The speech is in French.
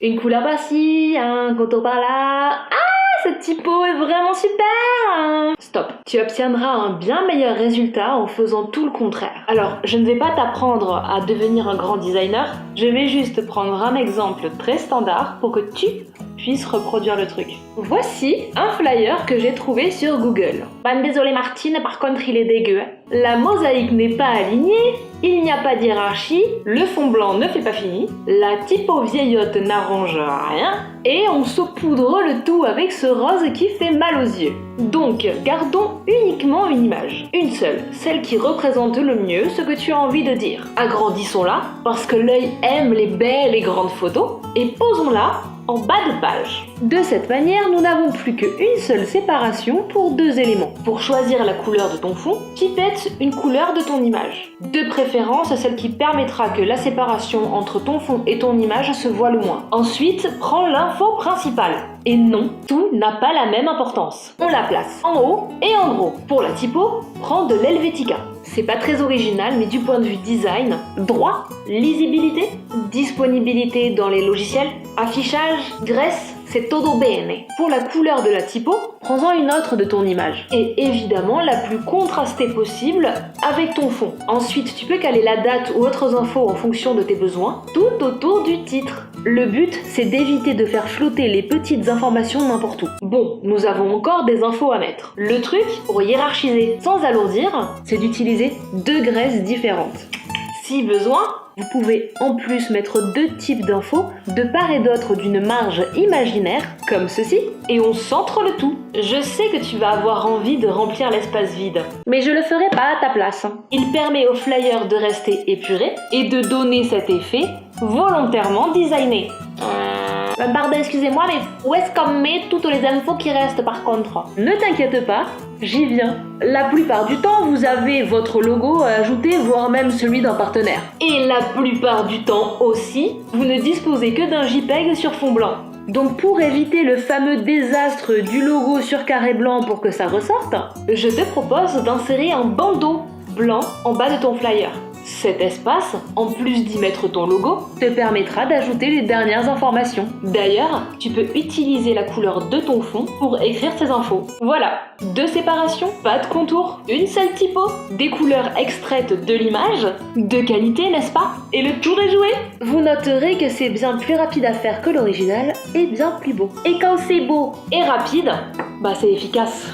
Une couleur par-ci, un contour par-là. Cette typo est vraiment super! Stop. Tu obtiendras un bien meilleur résultat en faisant tout le contraire. Alors, je ne vais pas t'apprendre à devenir un grand designer, je vais juste prendre un exemple très standard pour que tu puisses reproduire le truc. Voici un flyer que j'ai trouvé sur Google. Désolé Martine, par contre il est dégueu. La mosaïque n'est pas alignée, il n'y a pas d'hiérarchie, le fond blanc ne fait pas fini, la typo vieillotte n'arrange rien, et on saupoudre le tout avec ce rose qui fait mal aux yeux. Donc, gardons uniquement une image, une seule, celle qui représente le mieux ce que tu as envie de dire. Agrandissons-la, parce que l'œil aime les belles et grandes photos, et posons-la en bas de page. De cette manière, nous n'avons plus qu'une seule séparation pour deux éléments. Pour choisir la couleur de ton fond, pipette une couleur de ton image. De préférence, celle qui permettra que la séparation entre ton fond et ton image se voit le moins. Ensuite, prends l'info principale. Et non, tout n'a pas la même importance. On la place en haut et en gros. Pour la typo, prends de l'Helvetica. C'est pas très original, mais du point de vue design, droit, lisibilité, disponibilité dans les logiciels, affichage, graisse, c'est todo bene. Pour la couleur de la typo, prends-en une autre de ton image. Et évidemment, la plus contrastée possible avec ton fond. Ensuite, tu peux caler la date ou autres infos en fonction de tes besoins, tout autour du titre. Le but, c'est d'éviter de faire flotter les petites informations n'importe où. Bon, nous avons encore des infos à mettre. Le truc, pour hiérarchiser sans alourdir, c'est d'utiliser deux graisses différentes. Si besoin, vous pouvez en plus mettre deux types d'infos de part et d'autre d'une marge imaginaire, comme ceci, et on centre le tout. Je sais que tu vas avoir envie de remplir l'espace vide, mais je le ferai pas à ta place. Il permet au flyer de rester épuré et de donner cet effet volontairement designé. Pardon, excusez-moi, mais où est-ce qu'on met toutes les infos qui restent par contre? Ne t'inquiète pas, j'y viens. La plupart du temps, vous avez votre logo à ajouter, voire même celui d'un partenaire. Et la plupart du temps aussi, vous ne disposez que d'un JPEG sur fond blanc. Donc pour éviter le fameux désastre du logo sur carré blanc pour que ça ressorte, je te propose d'insérer un bandeau blanc en bas de ton flyer. Cet espace, en plus d'y mettre ton logo, te permettra d'ajouter les dernières informations. D'ailleurs, tu peux utiliser la couleur de ton fond pour écrire ces infos. Voilà, deux séparations, pas de contour, une seule typo, des couleurs extraites de l'image, de qualité, n'est-ce pas? Et le tour est joué! Vous noterez que c'est bien plus rapide à faire que l'original et bien plus beau. Et quand c'est beau et rapide, c'est efficace.